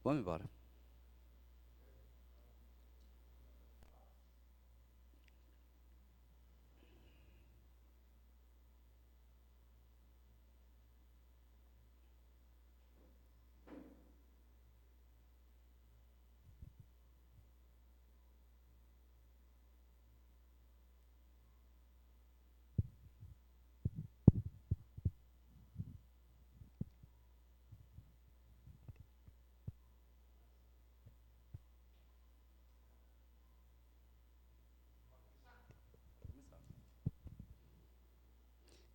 Vamos embora.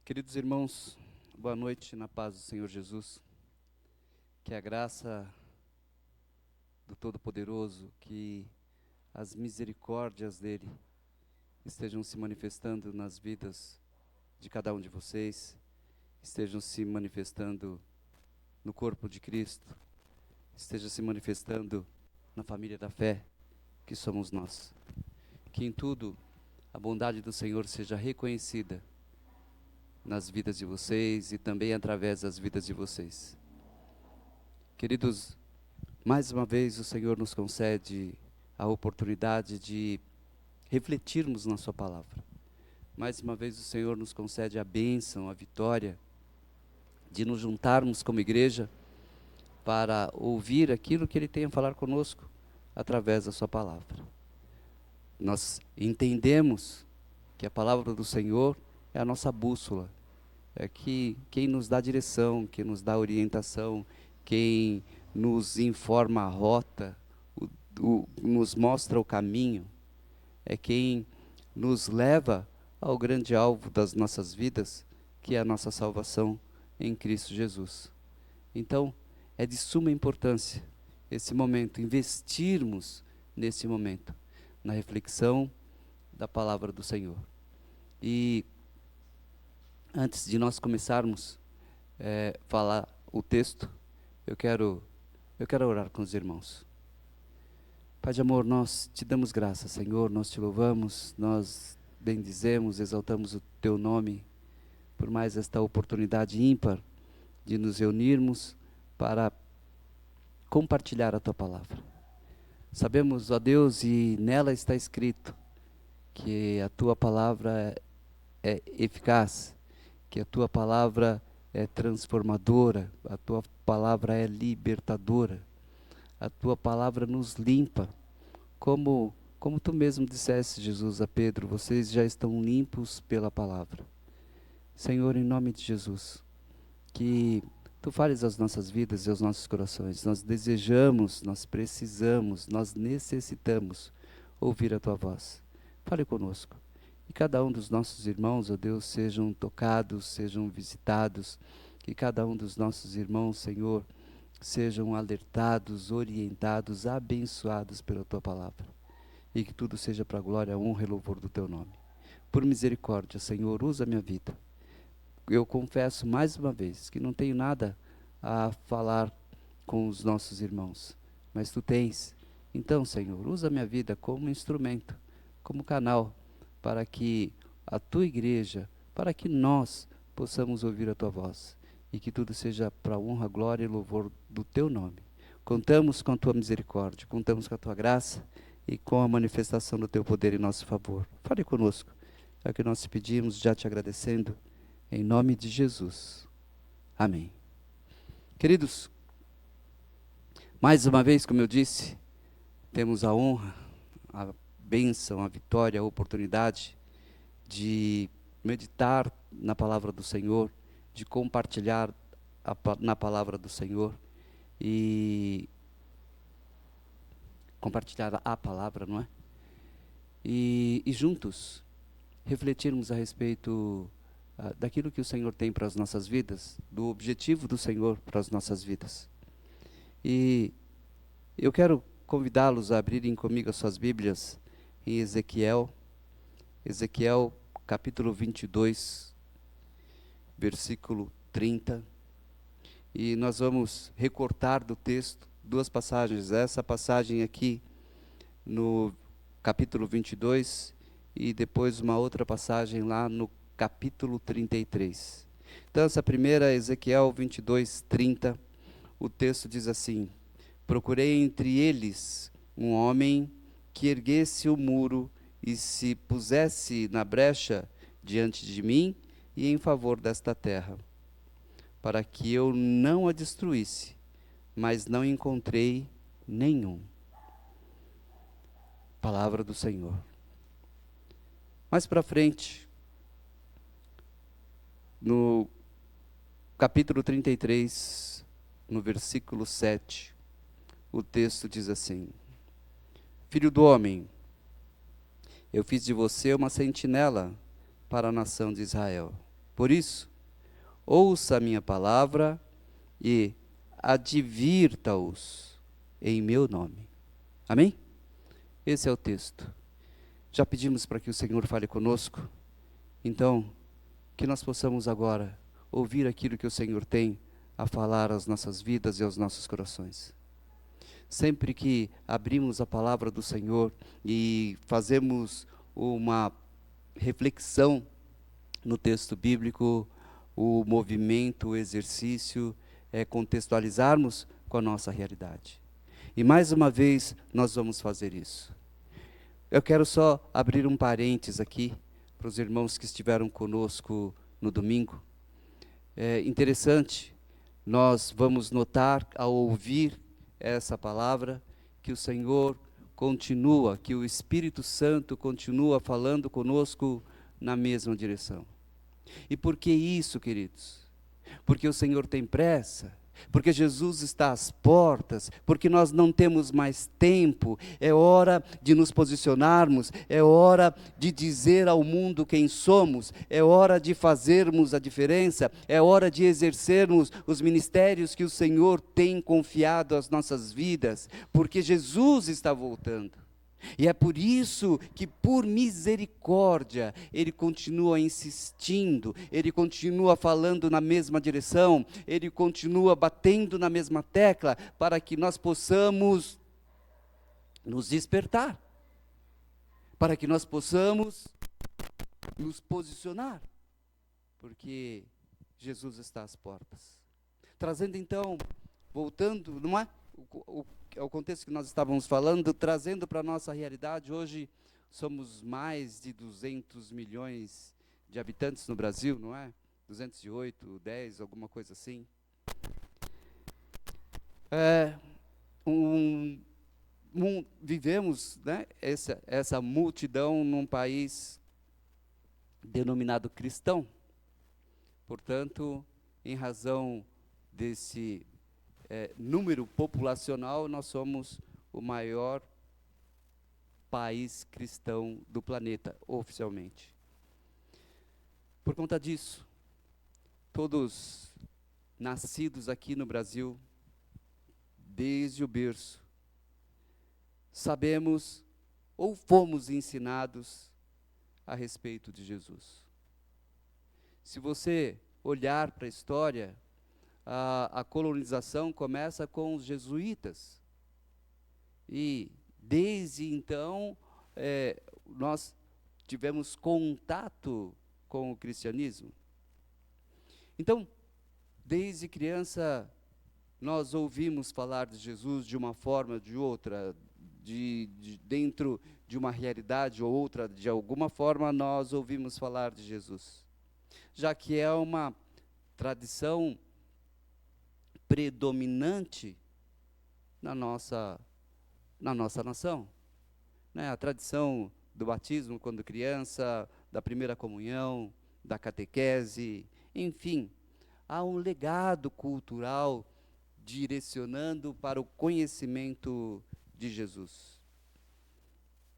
Queridos irmãos, boa noite na paz do Senhor Jesus. Que a graça do Todo-Poderoso, que as misericórdias dele estejam se manifestando nas vidas de cada um de vocês, estejam se manifestando no corpo de Cristo, esteja se manifestando na família da fé, que somos nós. Que em tudo a bondade do Senhor seja reconhecida nas vidas de vocês e também através das vidas de vocês. Queridos, mais uma vez o Senhor nos concede a oportunidade de refletirmos na sua palavra. Mais uma vez o Senhor nos concede a bênção, a vitória, de nos juntarmos como igreja para ouvir aquilo que Ele tem a falar conosco através da sua palavra. Nós entendemos que a palavra do Senhor é a nossa bússola, é quem nos dá direção, quem nos dá orientação, quem nos informa a rota, nos mostra o caminho, é quem nos leva ao grande alvo das nossas vidas, que é a nossa salvação em Cristo Jesus. Então, é de suma importância esse momento, investirmos nesse momento, na reflexão da palavra do Senhor. E antes de nós começarmos a falar o texto, eu quero orar com os irmãos. Pai de amor, nós te damos graça, Senhor, nós te louvamos, nós bendizemos, exaltamos o teu nome, por mais esta oportunidade ímpar de nos reunirmos para compartilhar a tua palavra. Sabemos, ó Deus, e nela está escrito que a tua palavra é eficaz, que a tua palavra é transformadora, a tua palavra é libertadora, a tua palavra nos limpa, como tu mesmo disseste, Jesus, a Pedro, vocês já estão limpos pela palavra. Senhor, em nome de Jesus, que tu fales as nossas vidas e aos nossos corações. Nós desejamos, nós precisamos, nós necessitamos ouvir a tua voz. Fale conosco. E cada um dos nossos irmãos, ó Deus, sejam tocados, sejam visitados. Que cada um dos nossos irmãos, Senhor, sejam alertados, orientados, abençoados pela tua palavra. E que tudo seja para a glória, honra e louvor do teu nome. Por misericórdia, Senhor, usa a minha vida. Eu confesso mais uma vez que não tenho nada a falar com os nossos irmãos, mas tu tens. Então, Senhor, usa a minha vida como instrumento, como canal, para que a tua igreja, para que nós possamos ouvir a tua voz, e que tudo seja para a honra, glória e louvor do teu nome. Contamos com a tua misericórdia, contamos com a tua graça e com a manifestação do teu poder em nosso favor. Fale conosco, é o que nós te pedimos, já te agradecendo, em nome de Jesus. Amém. Queridos, mais uma vez, como eu disse, temos a honra, a bênção, a vitória, a oportunidade de meditar na palavra do Senhor, de compartilhar na palavra do Senhor e compartilhar a palavra, não é? E juntos refletirmos a respeito daquilo que o Senhor tem para as nossas vidas, do objetivo do Senhor para as nossas vidas. E eu quero convidá-los a abrirem comigo as suas Bíblias em Ezequiel capítulo 22, versículo 30. E nós vamos recortar do texto duas passagens. Essa passagem aqui no capítulo 22 e depois uma outra passagem lá no capítulo 33. Então essa primeira, Ezequiel 22, 30, o texto diz assim: procurei entre eles um homem que erguesse o muro e se pusesse na brecha diante de mim e em favor desta terra, para que eu não a destruísse, mas não encontrei nenhum. Palavra do Senhor. Mais para frente, no capítulo 33, no versículo 7, o texto diz assim: Filho do homem, eu fiz de você uma sentinela para a nação de Israel. Por isso, ouça a minha palavra e advirta-os em meu nome. Amém? Esse é o texto. Já pedimos para que o Senhor fale conosco, então, que nós possamos agora ouvir aquilo que o Senhor tem a falar às nossas vidas e aos nossos corações. Sempre que abrimos a palavra do Senhor e fazemos uma reflexão no texto bíblico, o movimento, o exercício é contextualizarmos com a nossa realidade. E mais uma vez nós vamos fazer isso. Eu quero só abrir um parênteses aqui para os irmãos que estiveram conosco no domingo. É interessante, nós vamos notar ao ouvir essa palavra que o Senhor continua, que o Espírito Santo continua falando conosco na mesma direção. E por que isso, queridos? Porque o Senhor tem pressa, porque Jesus está às portas, porque nós não temos mais tempo, é hora de nos posicionarmos, é hora de dizer ao mundo quem somos, é hora de fazermos a diferença, é hora de exercermos os ministérios que o Senhor tem confiado às nossas vidas, porque Jesus está voltando. E é por isso que, por misericórdia, Ele continua insistindo, Ele continua falando na mesma direção, Ele continua batendo na mesma tecla, para que nós possamos nos despertar, para que nós possamos nos posicionar, porque Jesus está às portas. Trazendo então, voltando, não é? O contexto que nós estávamos falando, trazendo para a nossa realidade, hoje somos mais de 200 milhões de habitantes no Brasil, não é? 208, 10, alguma coisa assim. Vivemos, né, essa multidão num país denominado cristão. Portanto, em razão desse número populacional, nós somos o maior país cristão do planeta, oficialmente. Por conta disso, todos nascidos aqui no Brasil, desde o berço, sabemos ou fomos ensinados a respeito de Jesus. Se você olhar para a história, a colonização começa com os jesuítas. E, desde então, nós tivemos contato com o cristianismo. Então, desde criança, nós ouvimos falar de Jesus de uma forma ou de outra, dentro de uma realidade ou outra, de alguma forma, nós ouvimos falar de Jesus. Já que é uma tradição predominante na nossa nação, né? A tradição do batismo quando criança, da primeira comunhão, da catequese, enfim, há um legado cultural direcionando para o conhecimento de Jesus.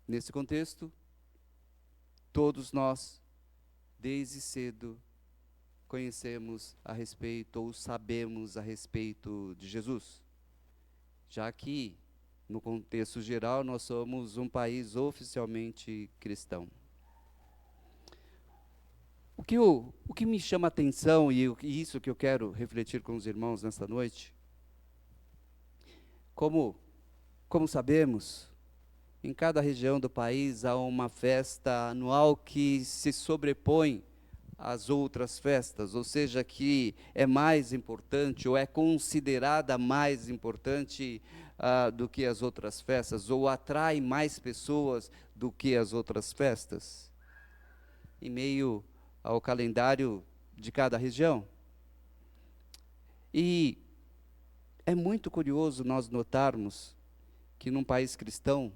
Nesse contexto, todos nós, desde cedo, conhecemos a respeito ou sabemos a respeito de Jesus, já que, no contexto geral, nós somos um país oficialmente cristão. O que me chama a atenção, e isso que eu quero refletir com os irmãos nesta noite, como sabemos, em cada região do país há uma festa anual que se sobrepõe as outras festas, ou seja, que é mais importante ou é considerada mais importante do que as outras festas, ou atrai mais pessoas do que as outras festas, em meio ao calendário de cada região. E é muito curioso nós notarmos que num país cristão,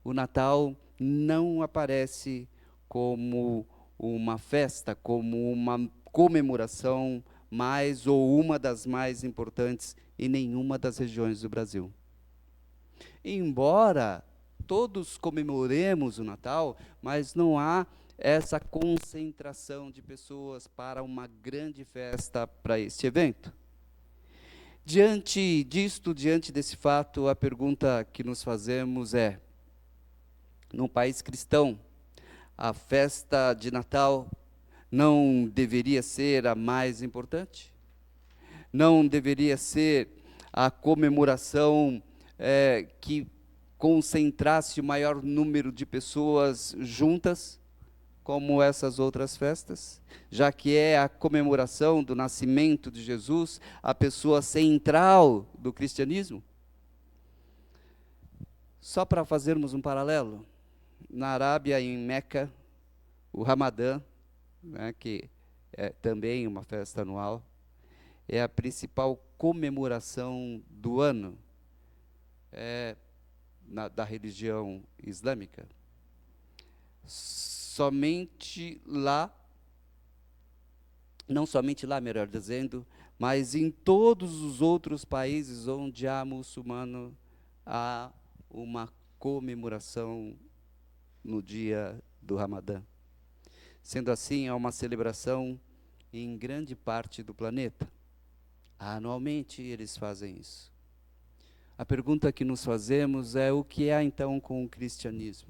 o Natal não aparece como uma festa, como uma comemoração mais ou uma das mais importantes em nenhuma das regiões do Brasil. Embora todos comemoremos o Natal, mas não há essa concentração de pessoas para uma grande festa para este evento. Diante disto, diante desse fato, a pergunta que nos fazemos é: num país cristão, a festa de Natal não deveria ser a mais importante? Não deveria ser a comemoração que concentrasse o maior número de pessoas juntas, como essas outras festas? Já que é a comemoração do nascimento de Jesus, a pessoa central do cristianismo? Só para fazermos um paralelo, na Arábia, em Meca, o Ramadã, que é também uma festa anual, é a principal comemoração do ano da religião islâmica. Somente lá, não somente lá, melhor dizendo, mas em todos os outros países onde há muçulmano, há uma comemoração no dia do Ramadã. Sendo assim, é uma celebração em grande parte do planeta. Anualmente eles fazem isso. A pergunta que nos fazemos é: o que há então com o cristianismo?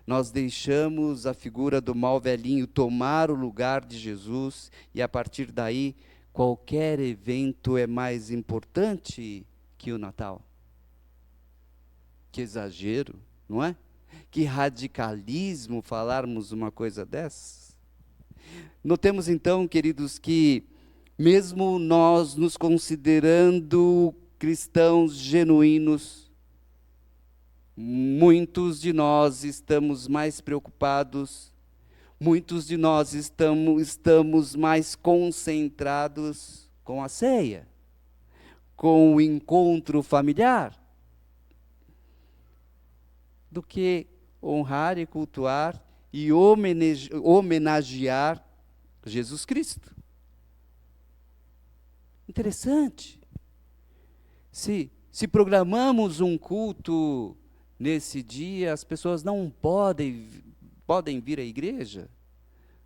Nós deixamos a figura do mau velhinho tomar o lugar de Jesus e a partir daí qualquer evento é mais importante que o Natal? Que exagero, não é? Que radicalismo falarmos uma coisa dessas. Notemos então, queridos, que mesmo nós nos considerando cristãos genuínos, muitos de nós estamos mais preocupados, muitos de nós estamos mais concentrados com a ceia, com o encontro familiar, do que honrar e cultuar e homenagear Jesus Cristo. Interessante. Se programamos um culto nesse dia, as pessoas não podem vir à igreja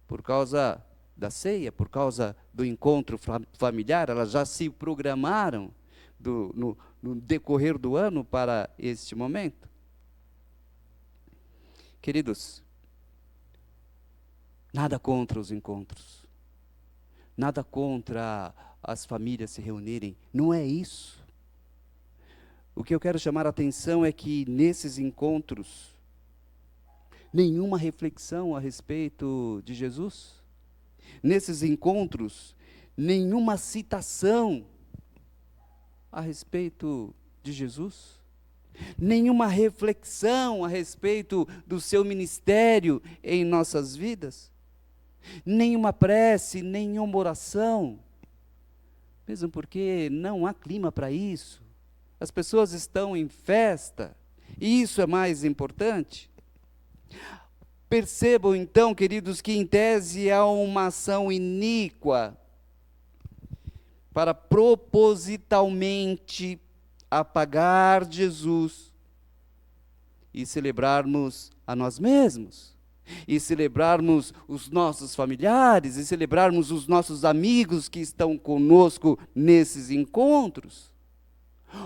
por causa da ceia, por causa do encontro familiar, elas já se programaram no decorrer do ano para este momento. Queridos, nada contra os encontros, nada contra as famílias se reunirem, não é isso. O que eu quero chamar a atenção é que nesses encontros, nenhuma reflexão a respeito de Jesus. Nesses encontros, nenhuma citação a respeito de Jesus. Nenhuma reflexão a respeito do seu ministério em nossas vidas. Nenhuma prece, nenhuma oração. Mesmo porque não há clima para isso. As pessoas estão em festa, e isso é mais importante. Percebam então, queridos, que em tese há uma ação iníqua para propositalmente apagar Jesus e celebrarmos a nós mesmos, e celebrarmos os nossos familiares, e celebrarmos os nossos amigos que estão conosco nesses encontros.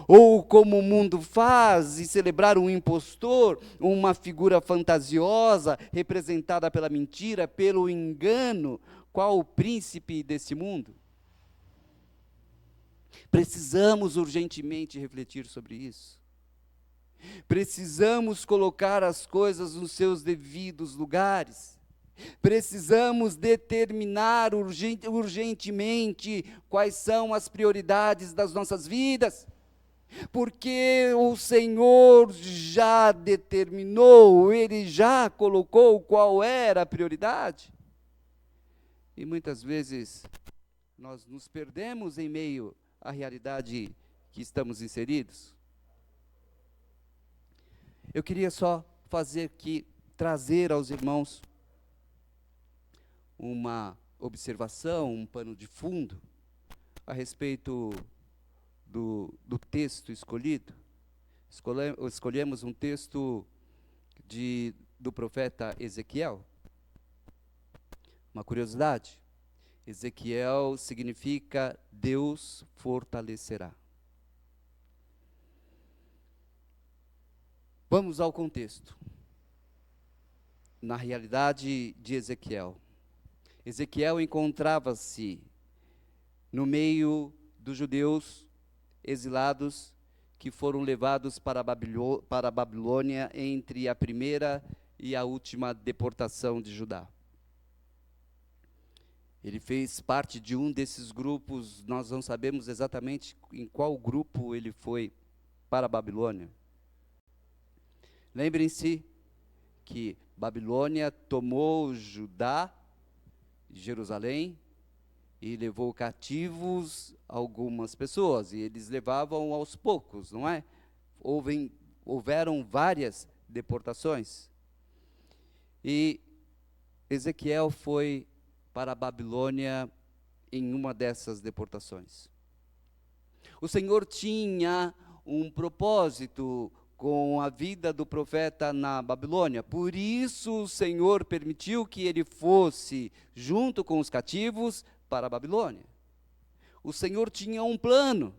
Ou como o mundo faz, e celebrar um impostor, uma figura fantasiosa, representada pela mentira, pelo engano, qual o príncipe desse mundo? Precisamos urgentemente refletir sobre isso. Precisamos colocar as coisas nos seus devidos lugares. Precisamos determinar urgentemente quais são as prioridades das nossas vidas, porque o Senhor já determinou, Ele já colocou qual era a prioridade. E muitas vezes nós nos perdemos em meio à realidade que estamos inseridos. Eu queria só trazer aos irmãos uma observação, um pano de fundo a respeito do texto escolhido. Escolhemos um texto do profeta Ezequiel. Uma curiosidade: Ezequiel significa Deus fortalecerá. Vamos ao contexto. Na realidade de Ezequiel, Ezequiel encontrava-se no meio dos judeus exilados que foram levados para a Babilônia entre a primeira e a última deportação de Judá. Ele fez parte de um desses grupos, nós não sabemos exatamente em qual grupo ele foi para a Babilônia. Lembrem-se que Babilônia tomou Judá, Jerusalém, e levou cativos algumas pessoas, e eles levavam aos poucos, não é? Houveram várias deportações. E Ezequiel foi para a Babilônia em uma dessas deportações. O Senhor tinha um propósito com a vida do profeta na Babilônia, por isso o Senhor permitiu que ele fosse, junto com os cativos, para a Babilônia. O Senhor tinha um plano.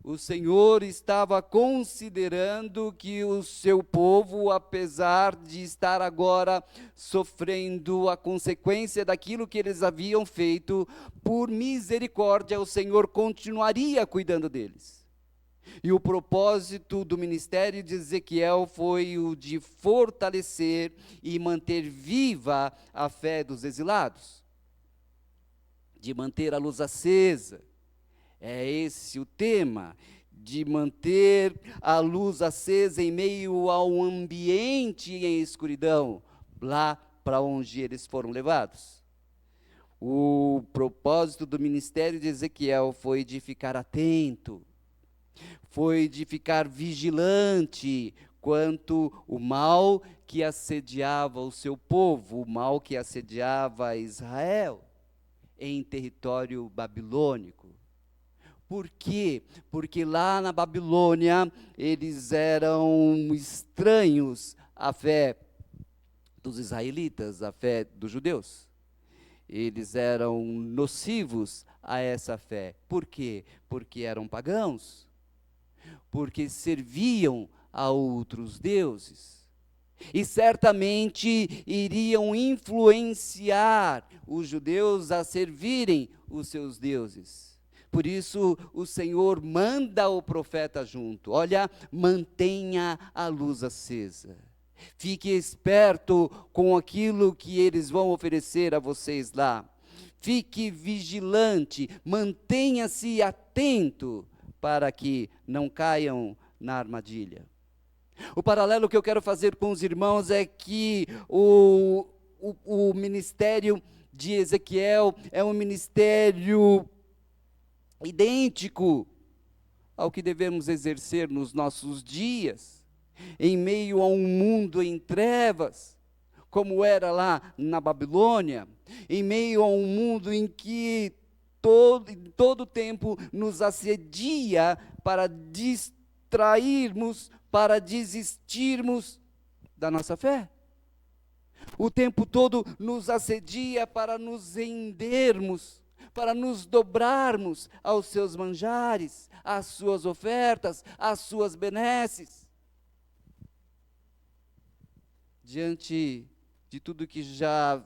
O Senhor estava considerando que o seu povo, apesar de estar agora sofrendo a consequência daquilo que eles haviam feito, por misericórdia, o Senhor continuaria cuidando deles. E o propósito do ministério de Ezequiel foi o de fortalecer e manter viva a fé dos exilados, de manter a luz acesa. É esse o tema, de manter a luz acesa em meio a um ambiente em escuridão, lá para onde eles foram levados. O propósito do ministério de Ezequiel foi de ficar atento, foi de ficar vigilante quanto o mal que assediava o seu povo, o mal que assediava Israel em território babilônico. Por quê? Porque lá na Babilônia eles eram estranhos à fé dos israelitas, à fé dos judeus. Eles eram nocivos a essa fé. Por quê? Porque eram pagãos. Porque serviam a outros deuses. E certamente iriam influenciar os judeus a servirem os seus deuses. Por isso o Senhor manda o profeta junto. Olha, mantenha a luz acesa. Fique esperto com aquilo que eles vão oferecer a vocês lá. Fique vigilante, mantenha-se atento para que não caiam na armadilha. O paralelo que eu quero fazer com os irmãos é que o ministério de Ezequiel é um ministério idêntico ao que devemos exercer nos nossos dias, em meio a um mundo em trevas, como era lá na Babilônia, em meio a um mundo em que todo tempo nos assedia para distrairmos, para desistirmos da nossa fé. O tempo todo nos assedia para nos rendermos, para nos dobrarmos aos seus manjares, às suas ofertas, às suas benesses. Diante de tudo que já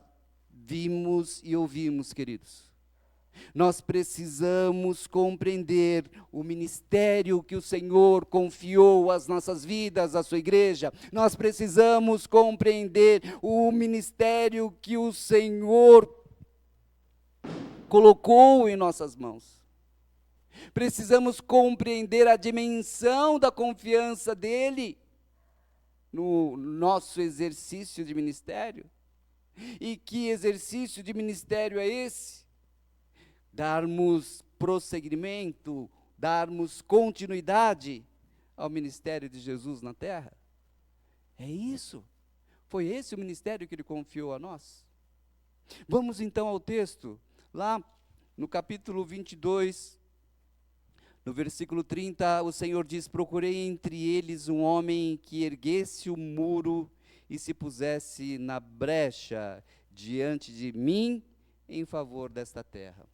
vimos e ouvimos, queridos, Nós precisamos compreender o ministério que o Senhor confiou às nossas vidas, à sua igreja. Nós precisamos compreender o ministério que o Senhor colocou em nossas mãos. Precisamos compreender a dimensão da confiança dele no nosso exercício de ministério. E que exercício de ministério é esse? Darmos prosseguimento, darmos continuidade ao ministério de Jesus na terra. É isso. Foi esse o ministério que ele confiou a nós. Vamos então ao texto, lá no capítulo 22, no versículo 30, o Senhor diz: procurei entre eles um homem que erguesse o muro e se pusesse na brecha diante de mim em favor desta terra.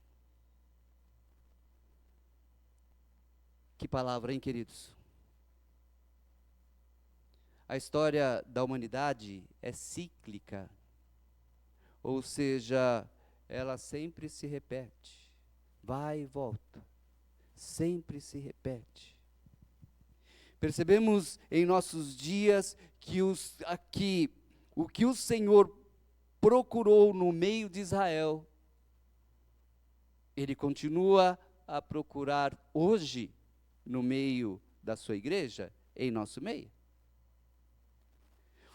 Que palavra, hein, queridos? A história da humanidade é cíclica, ou seja, ela sempre se repete, vai e volta, sempre se repete. Percebemos em nossos dias que o que o Senhor procurou no meio de Israel, Ele continua a procurar hoje no meio da sua igreja, em nosso meio.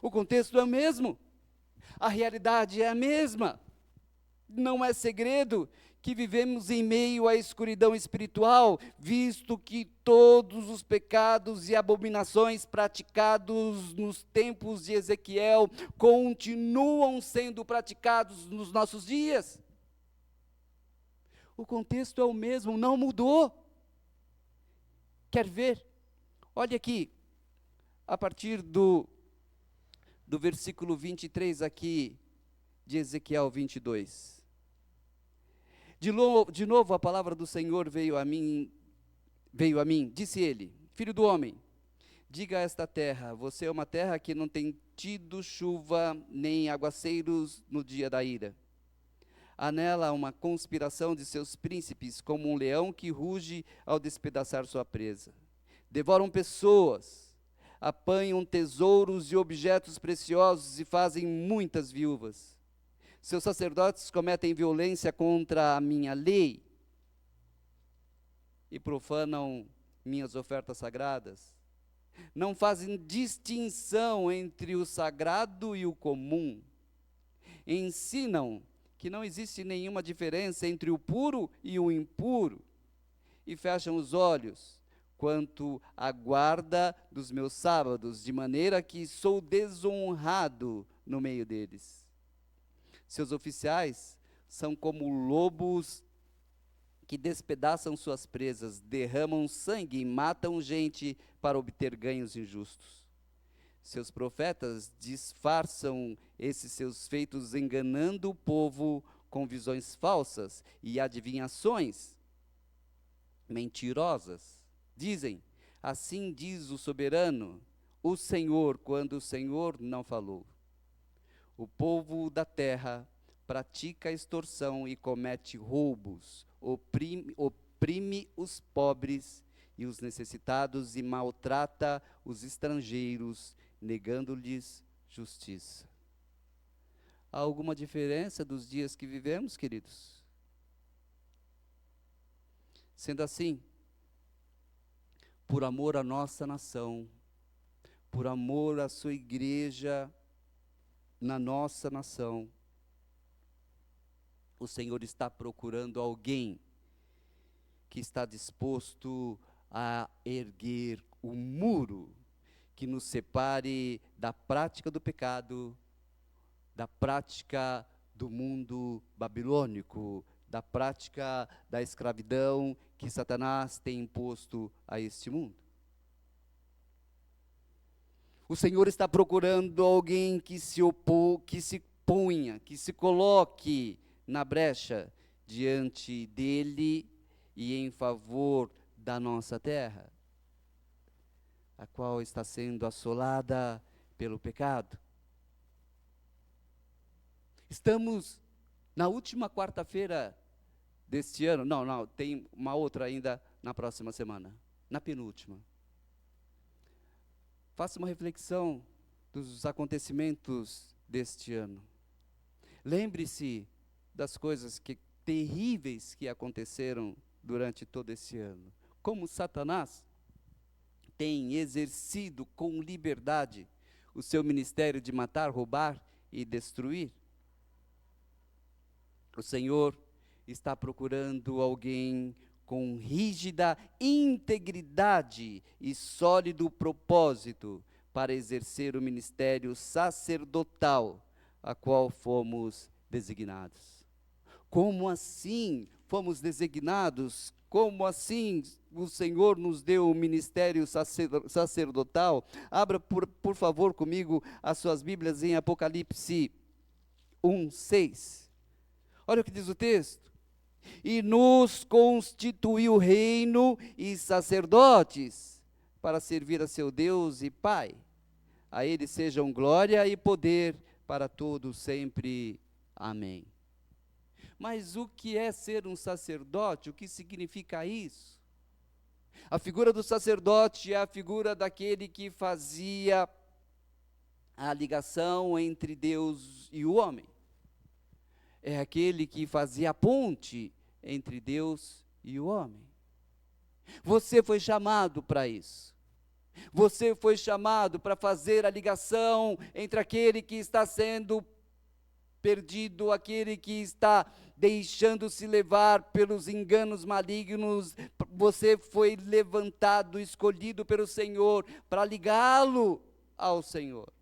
O contexto é o mesmo, a realidade é a mesma. Não é segredo que vivemos em meio à escuridão espiritual, visto que todos os pecados e abominações praticados nos tempos de Ezequiel continuam sendo praticados nos nossos dias. O contexto é o mesmo, não mudou. Quer ver? Olha aqui, a partir do versículo 23 aqui, de Ezequiel 22. De novo a palavra do Senhor veio a mim, disse ele: filho do homem, diga a esta terra, você é uma terra que não tem tido chuva nem aguaceiros no dia da ira. Há nela uma conspiração de seus príncipes, como um leão que ruge ao despedaçar sua presa. Devoram pessoas, apanham tesouros e objetos preciosos e fazem muitas viúvas. Seus sacerdotes cometem violência contra a minha lei e profanam minhas ofertas sagradas. Não fazem distinção entre o sagrado e o comum. Ensinam que não existe nenhuma diferença entre o puro e o impuro, e fecham os olhos quanto à guarda dos meus sábados, de maneira que sou desonrado no meio deles. Seus oficiais são como lobos que despedaçam suas presas, derramam sangue e matam gente para obter ganhos injustos. Seus profetas disfarçam esses seus feitos, enganando o povo com visões falsas e adivinhações mentirosas. Dizem: assim diz o soberano, o Senhor, quando o Senhor não falou. O povo da terra pratica extorsão e comete roubos, oprime os pobres e os necessitados e maltrata os estrangeiros, negando-lhes justiça. Há alguma diferença dos dias que vivemos, queridos? Sendo assim, por amor à nossa nação, por amor à sua igreja na nossa nação, o Senhor está procurando alguém que está disposto a erguer o muro que nos separe da prática do pecado, da prática do mundo babilônico, da prática da escravidão que Satanás tem imposto a este mundo. O Senhor está procurando alguém que se ponha, que se coloque na brecha diante dele e em favor da nossa terra, a qual está sendo assolada pelo pecado. Estamos na última quarta-feira deste ano. Não, tem uma outra ainda na próxima semana, na penúltima. Faça uma reflexão dos acontecimentos deste ano. Lembre-se das coisas terríveis que aconteceram durante todo esse ano. Como Satanás tem exercido com liberdade o seu ministério de matar, roubar e destruir. O Senhor está procurando alguém com rígida integridade e sólido propósito para exercer o ministério sacerdotal a qual fomos designados. Como assim fomos designados? Como assim o Senhor nos deu o ministério sacerdotal? Abra, por favor, comigo as suas Bíblias em Apocalipse 1:6. Olha o que diz o texto. E nos constituiu reino e sacerdotes para servir a seu Deus e Pai. A Ele sejam glória e poder para todos sempre. Amém. Mas o que é ser um sacerdote? O que significa isso? A figura do sacerdote é a figura daquele que fazia a ligação entre Deus e o homem. É aquele que fazia a ponte entre Deus e o homem. Você foi chamado para isso. Você foi chamado para fazer a ligação entre aquele que está sendo perdido, aquele que está deixando-se levar pelos enganos malignos. Você foi levantado, escolhido pelo Senhor para ligá-lo ao Senhor.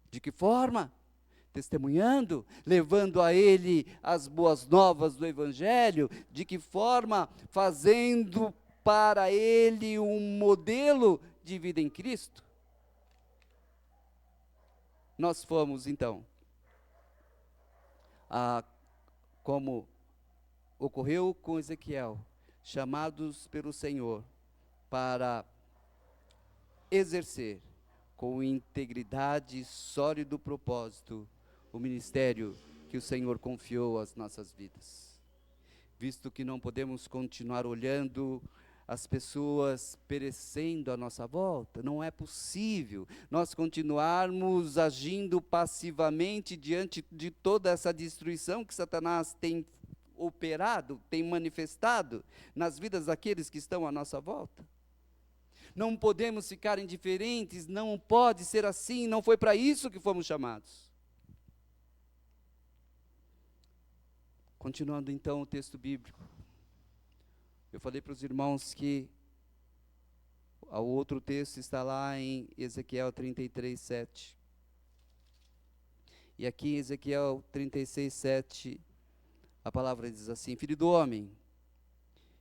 De que forma? Testemunhando, levando a ele as boas novas do Evangelho. De que forma? Fazendo para ele um modelo de vida em Cristo. Nós fomos, então, como ocorreu com Ezequiel, chamados pelo Senhor para exercer com integridade e sólido propósito o ministério que o Senhor confiou às nossas vidas. Visto que não podemos continuar olhando as pessoas perecendo à nossa volta, não é possível nós continuarmos agindo passivamente diante de toda essa destruição que Satanás tem operado, tem manifestado nas vidas daqueles que estão à nossa volta. Não podemos ficar indiferentes, não pode ser assim, não foi para isso que fomos chamados. Continuando então o texto bíblico. Eu falei para os irmãos que o outro texto está lá em Ezequiel 33:7. E aqui em Ezequiel 36:7, a palavra diz assim: Filho do homem,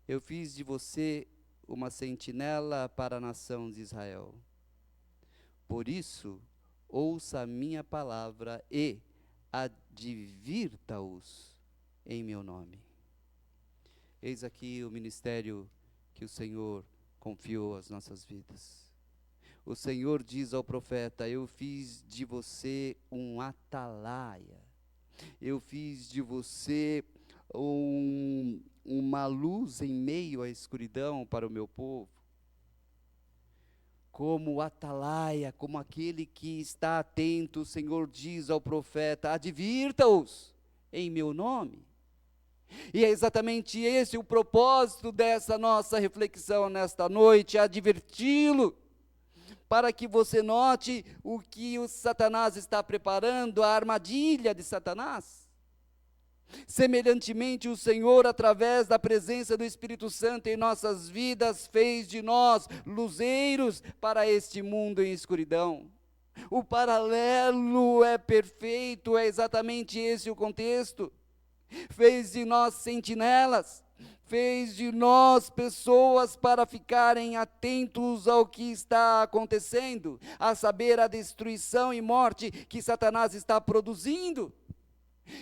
eu fiz de você uma sentinela para a nação de Israel. Por isso, ouça a minha palavra e advirta-os em meu nome. Eis aqui o ministério que o Senhor confiou às nossas vidas. O Senhor diz ao profeta: eu fiz de você um atalaia. Eu fiz de você uma luz em meio à escuridão para o meu povo. Como atalaia, como aquele que está atento, o Senhor diz ao profeta: advirta-os em meu nome. E é exatamente esse o propósito dessa nossa reflexão nesta noite, adverti-lo, para que você note o que o Satanás está preparando, a armadilha de Satanás. Semelhantemente, o Senhor, através da presença do Espírito Santo em nossas vidas, fez de nós luzeiros para este mundo em escuridão. O paralelo é perfeito, é exatamente esse o contexto. Fez de nós sentinelas, fez de nós pessoas para ficarem atentos ao que está acontecendo, a saber, a destruição e morte que Satanás está produzindo.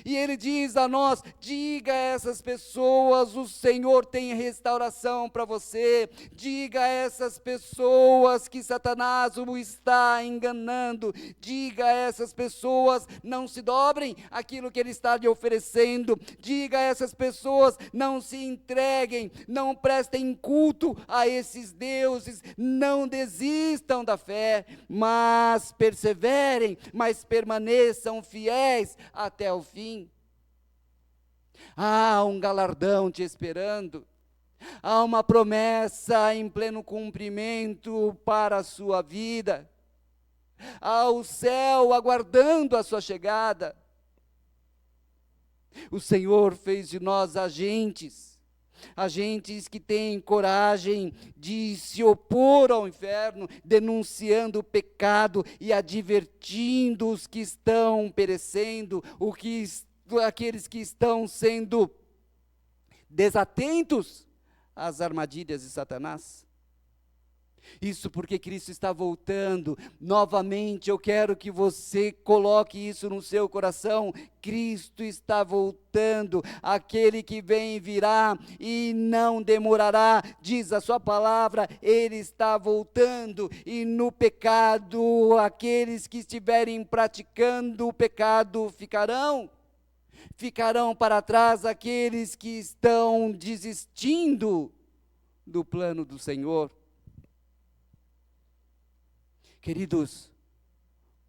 E Ele diz a nós: diga a essas pessoas, o Senhor tem restauração para você. Diga a essas pessoas que Satanás o está enganando. Diga a essas pessoas: não se dobrem aquilo que Ele está lhe oferecendo. Diga a essas pessoas: não se entreguem, não prestem culto a esses deuses, não desistam da fé, mas perseverem, mas permaneçam fiéis até o fim. Há um galardão te esperando, há uma promessa em pleno cumprimento para a sua vida, há o céu aguardando a sua chegada. O Senhor fez de nós agentes que têm coragem de se opor ao inferno, denunciando o pecado e advertindo os que estão perecendo, aqueles que estão sendo desatentos às armadilhas de Satanás. Isso porque Cristo está voltando. Novamente, eu quero que você coloque isso no seu coração. Cristo está voltando. Aquele que vem virá e não demorará, diz a sua palavra. Ele está voltando. E no pecado, aqueles que estiverem praticando o pecado ficarão para trás, aqueles que estão desistindo do plano do Senhor. Queridos,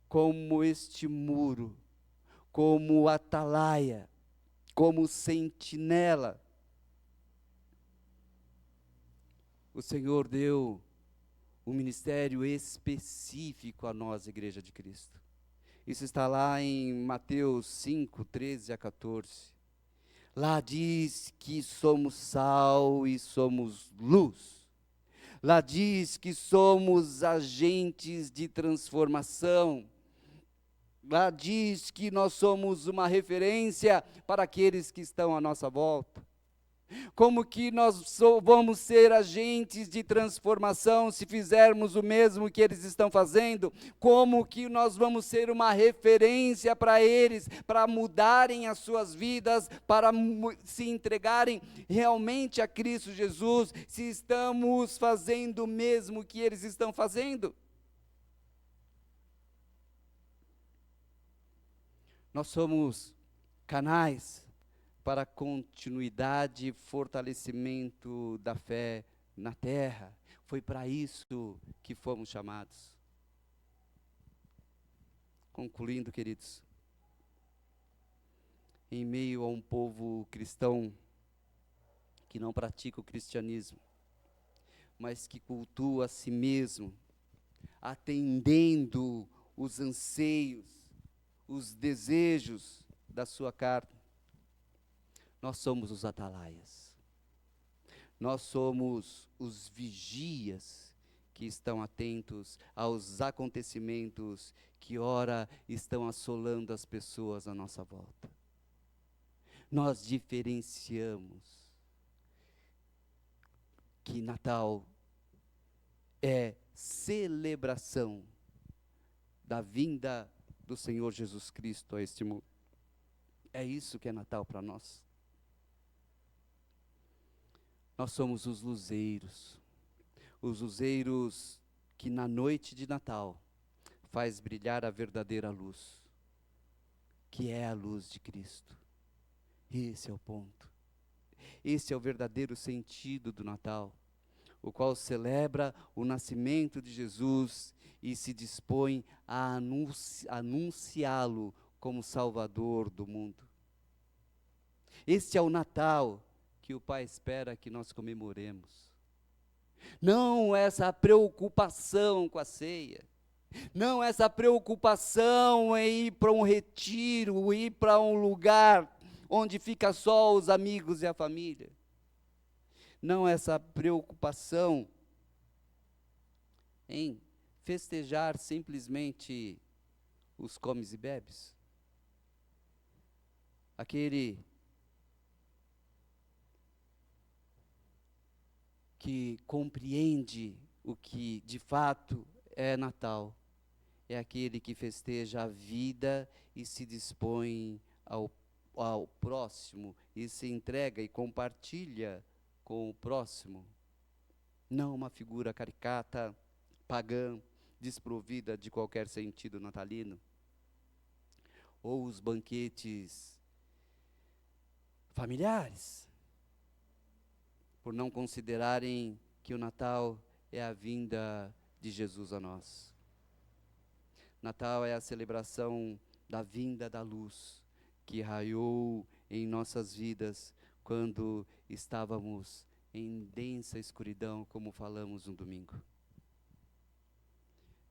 como este muro, como atalaia, como sentinela, o Senhor deu um ministério específico a nós, Igreja de Cristo. Isso está lá em Mateus 5, 13 a 14. Lá diz que somos sal e somos luz. Lá diz que somos agentes de transformação. Lá diz que nós somos uma referência para aqueles que estão à nossa volta. Como que nós vamos ser agentes de transformação se fizermos o mesmo que eles estão fazendo? Como que nós vamos ser uma referência para eles, para mudarem as suas vidas, para se entregarem realmente a Cristo Jesus, se estamos fazendo o mesmo que eles estão fazendo? Nós somos canais para a continuidade e fortalecimento da fé na terra. Foi para isso que fomos chamados. Concluindo, queridos, em meio a um povo cristão que não pratica o cristianismo, mas que cultua a si mesmo, atendendo os anseios, os desejos da sua carne, nós somos os atalaias. Nós somos os vigias que estão atentos aos acontecimentos que ora estão assolando as pessoas à nossa volta. Nós diferenciamos que Natal é celebração da vinda do Senhor Jesus Cristo a este mundo. É isso que é Natal para nós. Nós somos os luzeiros que na noite de Natal faz brilhar a verdadeira luz, que é a luz de Cristo. Esse é o ponto. Esse é o verdadeiro sentido do Natal, o qual celebra o nascimento de Jesus e se dispõe a anunciá-lo como Salvador do mundo. Este é o Natal que o Pai espera que nós comemoremos. Não essa preocupação com a ceia, não essa preocupação em ir para um retiro, ir para um lugar onde fica só os amigos e a família. Não essa preocupação em festejar simplesmente os comes e bebes. Aquele que compreende o que de fato é Natal, é aquele que festeja a vida e se dispõe ao ao próximo e se entrega e compartilha com o próximo. Não uma figura caricata, pagã, desprovida de qualquer sentido natalino. Ou os banquetes familiares, por não considerarem que o Natal é a vinda de Jesus a nós. Natal é a celebração da vinda da luz, que raiou em nossas vidas quando estávamos em densa escuridão, como falamos no domingo.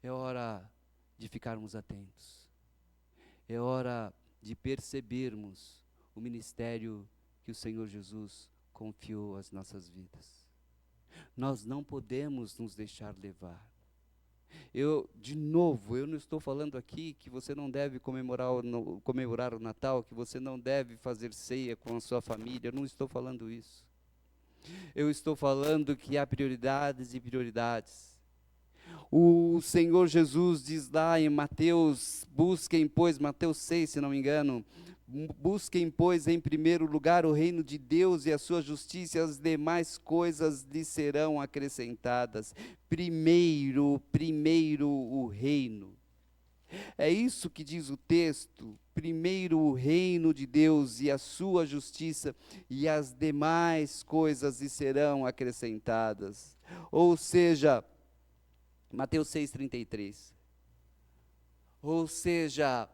É hora de ficarmos atentos. É hora de percebermos o ministério que o Senhor Jesus confiou às nossas vidas. Nós não podemos nos deixar levar. De novo, eu não estou falando aqui que você não deve comemorar o Natal, que você não deve fazer ceia com a sua família, eu não estou falando isso. Eu estou falando que há prioridades e prioridades. O Senhor Jesus diz lá em Mateus, Mateus 6, se não me engano, busquem, pois, em primeiro lugar o reino de Deus e a sua justiça, e as demais coisas lhe serão acrescentadas. Primeiro o reino. É isso que diz o texto. Primeiro o reino de Deus e a sua justiça, e as demais coisas lhe serão acrescentadas. Ou seja, Mateus 6,33. Ou seja,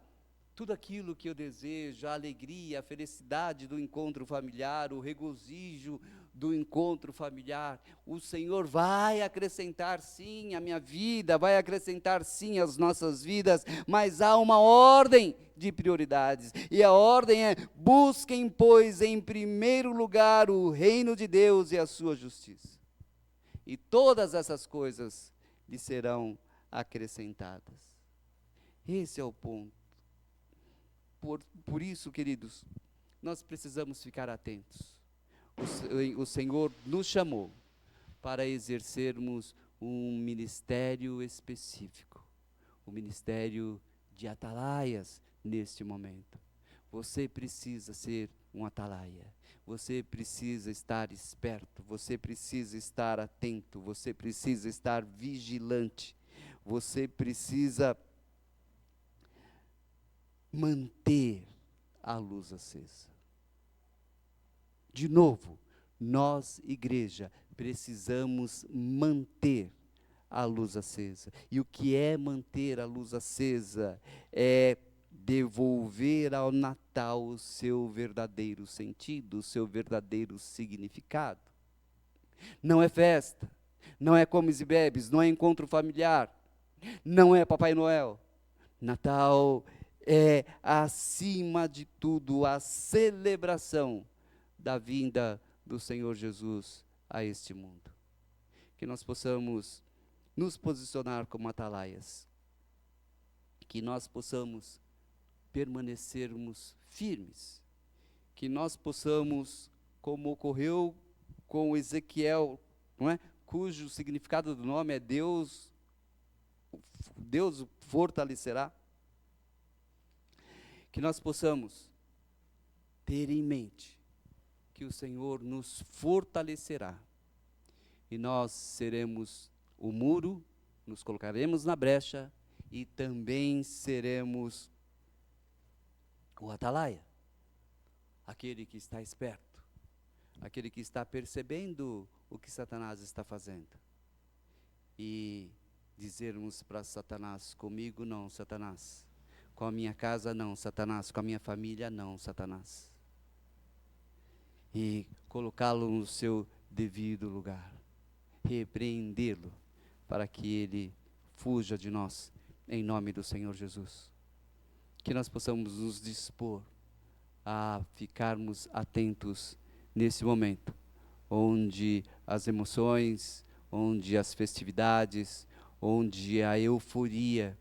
tudo aquilo que eu desejo, a alegria, a felicidade do encontro familiar, o regozijo do encontro familiar, o Senhor vai acrescentar sim a minha vida, vai acrescentar sim as nossas vidas, mas há uma ordem de prioridades, e a ordem é: busquem, pois, em primeiro lugar o reino de Deus e a sua justiça, e todas essas coisas lhe serão acrescentadas. Esse é o ponto. Por isso, queridos, nós precisamos ficar atentos. O Senhor nos chamou para exercermos um ministério específico, o ministério de atalaias neste momento. Você precisa ser um atalaia, você precisa estar esperto, você precisa estar atento, você precisa estar vigilante, você precisa manter a luz acesa. De novo, nós, igreja, precisamos manter a luz acesa. E o que é manter a luz acesa? É devolver ao Natal o seu verdadeiro sentido, o seu verdadeiro significado. Não é festa, não é comes e bebes, não é encontro familiar, não é Papai Noel. Natal é, acima de tudo, a celebração da vinda do Senhor Jesus a este mundo. Que nós possamos nos posicionar como atalaias, que nós possamos permanecermos firmes, que nós possamos, como ocorreu com Ezequiel, não é? Cujo significado do nome é Deus o fortalecerá, que nós possamos ter em mente que o Senhor nos fortalecerá, e nós seremos o muro, nos colocaremos na brecha, e também seremos o atalaia, aquele que está esperto, aquele que está percebendo o que Satanás está fazendo, e dizermos para Satanás: comigo não, Satanás, com a minha casa não, Satanás, com a minha família não, Satanás, e colocá-lo no seu devido lugar, repreendê-lo, para que ele fuja de nós, em nome do Senhor Jesus. Que nós possamos nos dispor a ficarmos atentos nesse momento, onde as emoções, onde as festividades, onde a euforia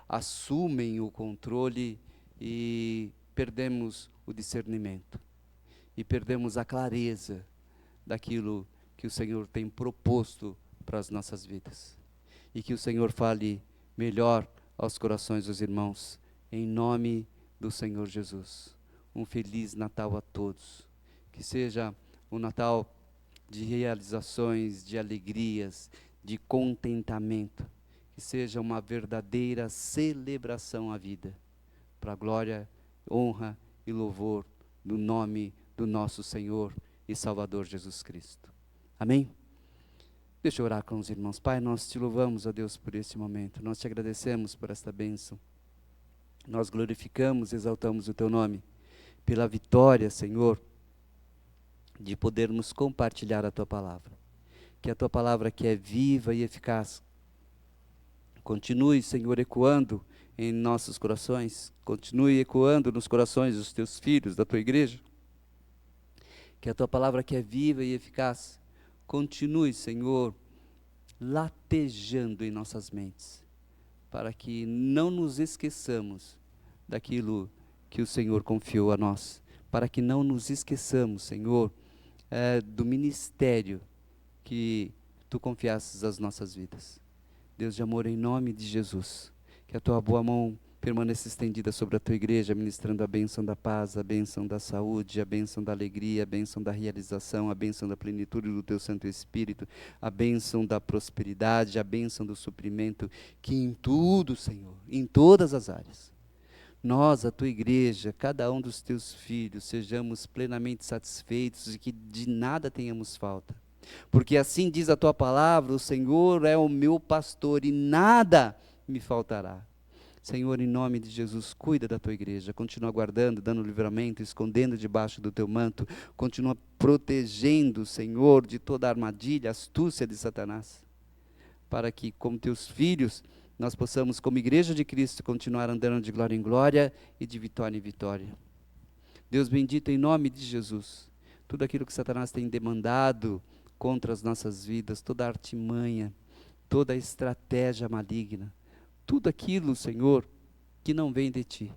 assumem o controle, e perdemos o discernimento, e perdemos a clareza daquilo que o Senhor tem proposto para as nossas vidas. E que o Senhor fale melhor aos corações dos irmãos, em nome do Senhor Jesus. um Feliz Natal a todos. Que seja um Natal de realizações, de alegrias, de contentamento. Que seja uma verdadeira celebração à vida, para a glória, honra e louvor do nome do nosso Senhor e Salvador Jesus Cristo. Amém? Deixa eu orar com os irmãos. Pai, nós te louvamos, ó Deus, por esse momento. Nós te agradecemos por esta bênção. Nós glorificamos, exaltamos o teu nome, pela vitória, Senhor, de podermos compartilhar a tua palavra. Que a tua palavra, que é viva e eficaz, continue, Senhor, ecoando em nossos corações, continue ecoando nos corações dos teus filhos, da tua igreja. Que a tua palavra, que é viva e eficaz, continue, Senhor, latejando em nossas mentes, para que não nos esqueçamos daquilo que o Senhor confiou a nós, para que não nos esqueçamos, Senhor, do ministério que tu confiasses às nossas vidas. Deus de amor, em nome de Jesus, que a tua boa mão permaneça estendida sobre a tua igreja, ministrando a bênção da paz, a bênção da saúde, a bênção da alegria, a bênção da realização, a bênção da plenitude do teu Santo Espírito, a bênção da prosperidade, a bênção do suprimento, que em tudo, Senhor, em todas as áreas, nós, a tua igreja, cada um dos teus filhos, sejamos plenamente satisfeitos e que de nada tenhamos falta. Porque assim diz a tua palavra: o Senhor é o meu pastor e nada me faltará. Senhor, em nome de Jesus, cuida da tua igreja, continua guardando, dando livramento, escondendo debaixo do teu manto, continua protegendo, Senhor, de toda armadilha, astúcia de Satanás, para que, como teus filhos, nós possamos, como igreja de Cristo, continuar andando de glória em glória e de vitória em vitória. Deus bendito, em nome de Jesus, tudo aquilo que Satanás tem demandado contra as nossas vidas, toda a artimanha, toda a estratégia maligna, tudo aquilo, Senhor, que não vem de ti.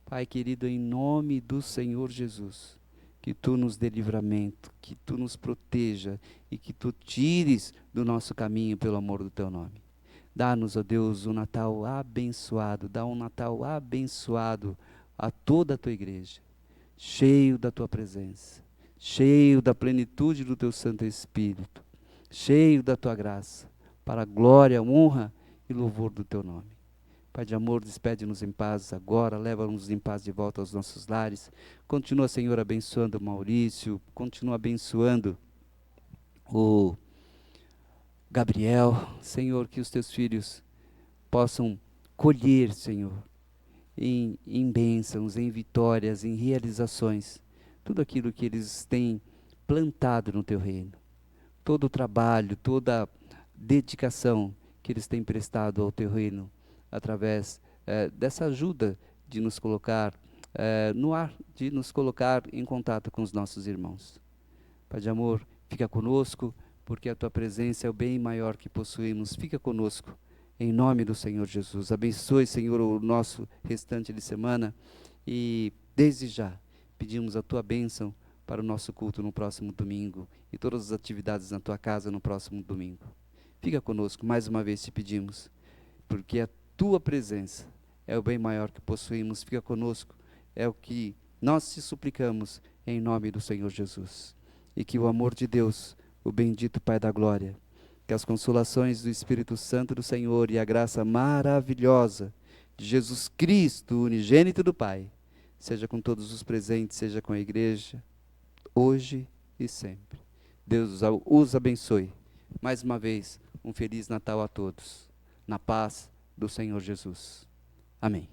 Pai querido, em nome do Senhor Jesus, que tu nos dê livramento, que tu nos proteja e que tu tires do nosso caminho pelo amor do teu nome. Dá-nos, ó Deus, um Natal abençoado, dá um Natal abençoado a toda a tua igreja, cheio da tua presença, cheio da plenitude do teu Santo Espírito, cheio da tua graça, para a glória, honra e louvor do teu nome. Pai de amor, despede-nos em paz agora, leva-nos em paz de volta aos nossos lares. Continua, Senhor, abençoando o Maurício, continua abençoando o Gabriel. Senhor, que os teus filhos possam colher, Senhor, em bênçãos, em vitórias, em realizações, tudo aquilo que eles têm plantado no teu reino. Todo o trabalho, toda a dedicação que eles têm prestado ao teu reino, através dessa ajuda de nos colocar no ar, de nos colocar em contato com os nossos irmãos. Pai de amor, fica conosco, porque a tua presença é o bem maior que possuímos. Fica conosco, em nome do Senhor Jesus. Abençoe, Senhor, o nosso restante de semana e, desde já, pedimos a tua bênção para o nosso culto no próximo domingo e todas as atividades na tua casa no próximo domingo. Fica conosco, mais uma vez te pedimos, porque a tua presença é o bem maior que possuímos. Fica conosco, é o que nós te suplicamos em nome do Senhor Jesus. E que o amor de Deus, o bendito Pai da glória, que as consolações do Espírito Santo do Senhor e a graça maravilhosa de Jesus Cristo, unigênito do Pai, seja com todos os presentes, seja com a igreja, hoje e sempre. Deus os abençoe. Mais uma vez, um Feliz Natal a todos, na paz do Senhor Jesus. Amém.